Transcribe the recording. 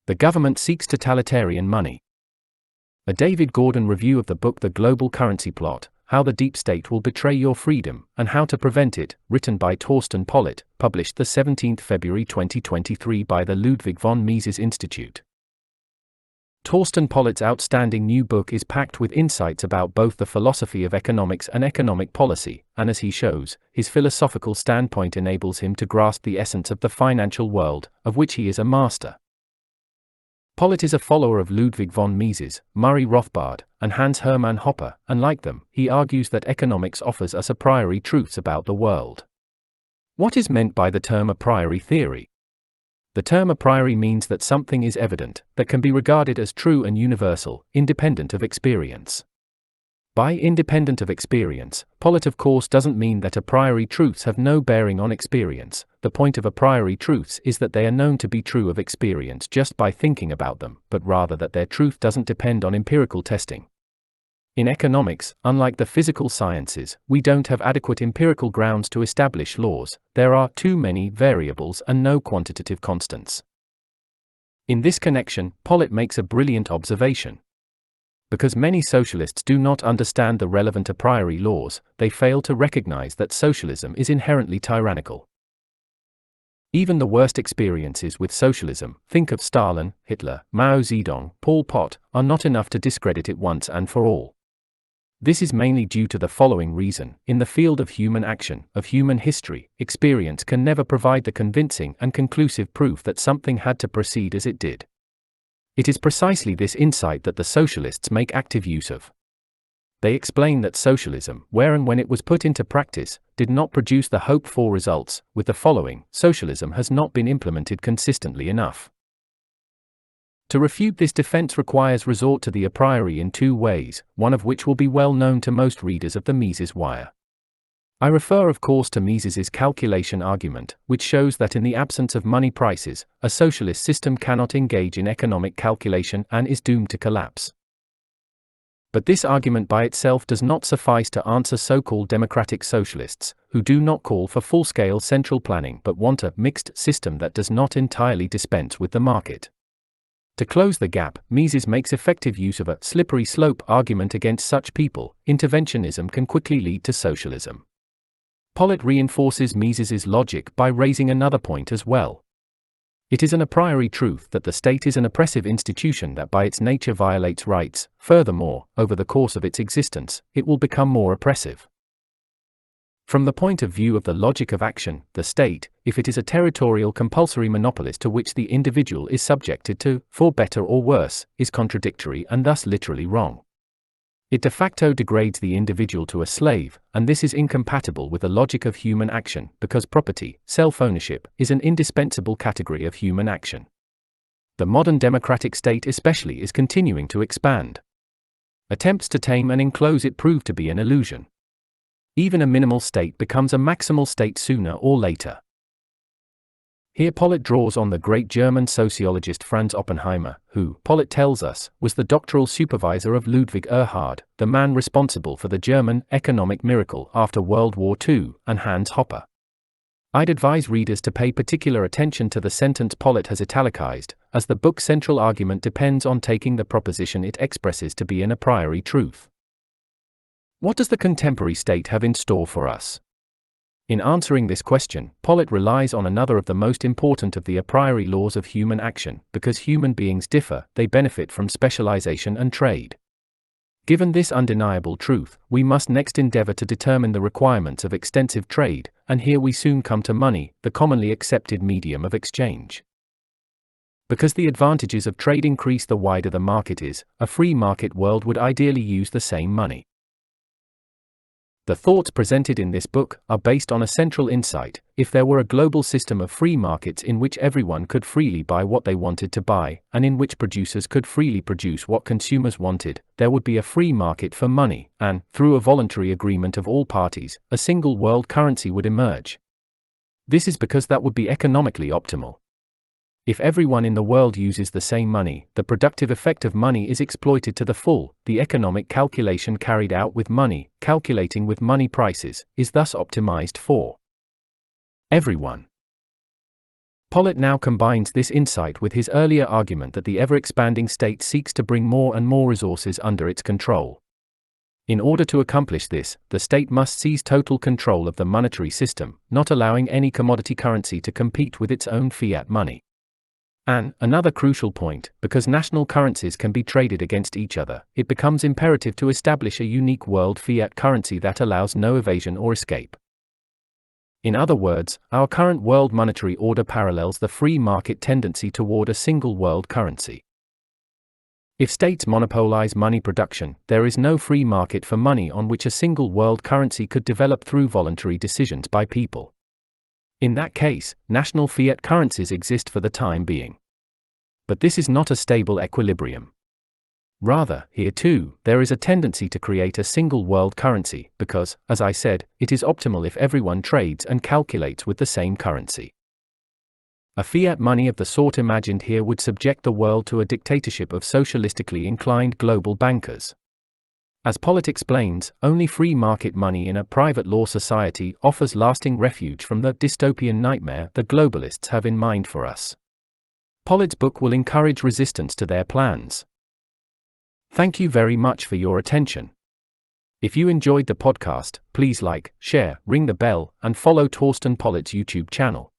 The government seeks totalitarian money. A David Gordon review of the book The Global Currency Plot, How the Deep State Will Betray Your Freedom, and How to Prevent It, written by Thorsten Pollett, published the 17th February 2023 by the Ludwig von Mises Institute. Thorsten Pollett's outstanding new book is packed with insights about both the philosophy of economics and economic policy, and as he shows, his philosophical standpoint enables him to grasp the essence of the financial world, of which he is a master. Pollett is a follower of Ludwig von Mises, Murray Rothbard, and Hans Hermann Hoppe, and like them, he argues that economics offers us a priori truths about the world. What is meant by the term a priori theory? The term a priori means that something is evident, that can be regarded as true and universal, independent of experience. By independent of experience, Pollett of course doesn't mean that a priori truths have no bearing on experience. The point of a priori truths is that they are known to be true of experience just by thinking about them, but rather that their truth doesn't depend on empirical testing. In economics, unlike the physical sciences, we don't have adequate empirical grounds to establish laws. There are too many variables and no quantitative constants. In this connection, Pollett makes a brilliant observation. Because many socialists do not understand the relevant a priori laws, they fail to recognize that socialism is inherently tyrannical. Even the worst experiences with socialism, think of Stalin, Hitler, Mao Zedong, Pol Pot, are not enough to discredit it once and for all. This is mainly due to the following reason: in the field of human action, of human history, experience can never provide the convincing and conclusive proof that something had to proceed as it did. It is precisely this insight that the socialists make active use of. They explain that socialism, where and when it was put into practice, did not produce the hoped-for results, with the following: socialism has not been implemented consistently enough. To refute this defense requires resort to the a priori in two ways, one of which will be well known to most readers of the Mises Wire. I refer of course to Mises's calculation argument, which shows that in the absence of money prices, a socialist system cannot engage in economic calculation and is doomed to collapse. But this argument by itself does not suffice to answer so-called democratic socialists, who do not call for full-scale central planning but want a mixed system that does not entirely dispense with the market. To close the gap, Mises makes effective use of a slippery slope argument against such people. Interventionism can quickly lead to socialism. Pollett reinforces Mises's logic by raising another point as well. It is an a priori truth that the state is an oppressive institution that by its nature violates rights. Furthermore, over the course of its existence, it will become more oppressive. From the point of view of the logic of action, the state, if it is a territorial compulsory monopolist to which the individual is subjected to, for better or worse, is contradictory and thus literally wrong. It de facto degrades the individual to a slave, and this is incompatible with the logic of human action, because property, self-ownership, is an indispensable category of human action. The modern democratic state especially is continuing to expand. Attempts to tame and enclose it prove to be an illusion. Even a minimal state becomes a maximal state sooner or later. Here Pollett draws on the great German sociologist Franz Oppenheimer, who, Pollett tells us, was the doctoral supervisor of Ludwig Erhard, the man responsible for the German economic miracle after World War II, and Hans Hoppe. I'd advise readers to pay particular attention to the sentence Pollett has italicized, as the book's central argument depends on taking the proposition it expresses to be an a priori truth. What does the contemporary state have in store for us? In answering this question, Pollett relies on another of the most important of the a priori laws of human action. Because human beings differ, they benefit from specialization and trade. Given this undeniable truth, we must next endeavor to determine the requirements of extensive trade, and here we soon come to money, the commonly accepted medium of exchange. Because the advantages of trade increase the wider the market is, a free market world would ideally use the same money. The thoughts presented in this book are based on a central insight: if there were a global system of free markets in which everyone could freely buy what they wanted to buy, and in which producers could freely produce what consumers wanted, there would be a free market for money, and, through a voluntary agreement of all parties, a single world currency would emerge. This is because that would be economically optimal. If everyone in the world uses the same money, the productive effect of money is exploited to the full. The economic calculation carried out with money, calculating with money prices, is thus optimized for everyone. Pollitt now combines this insight with his earlier argument that the ever-expanding state seeks to bring more and more resources under its control. In order to accomplish this, the state must seize total control of the monetary system, not allowing any commodity currency to compete with its own fiat money. And, another crucial point, because national currencies can be traded against each other, it becomes imperative to establish a unique world fiat currency that allows no evasion or escape. In other words, our current world monetary order parallels the free market tendency toward a single world currency. If states monopolize money production, there is no free market for money on which a single world currency could develop through voluntary decisions by people. In that case, national fiat currencies exist for the time being. But this is not a stable equilibrium. Rather, here too, there is a tendency to create a single world currency, because, as I said, it is optimal if everyone trades and calculates with the same currency. A fiat money of the sort imagined here would subject the world to a dictatorship of socialistically inclined global bankers. As Pollitt explains, only free market money in a private law society offers lasting refuge from the dystopian nightmare the globalists have in mind for us. Pollitt's book will encourage resistance to their plans. Thank you very much for your attention. If you enjoyed the podcast, please like, share, ring the bell, and follow Torsten Pollitt's YouTube channel.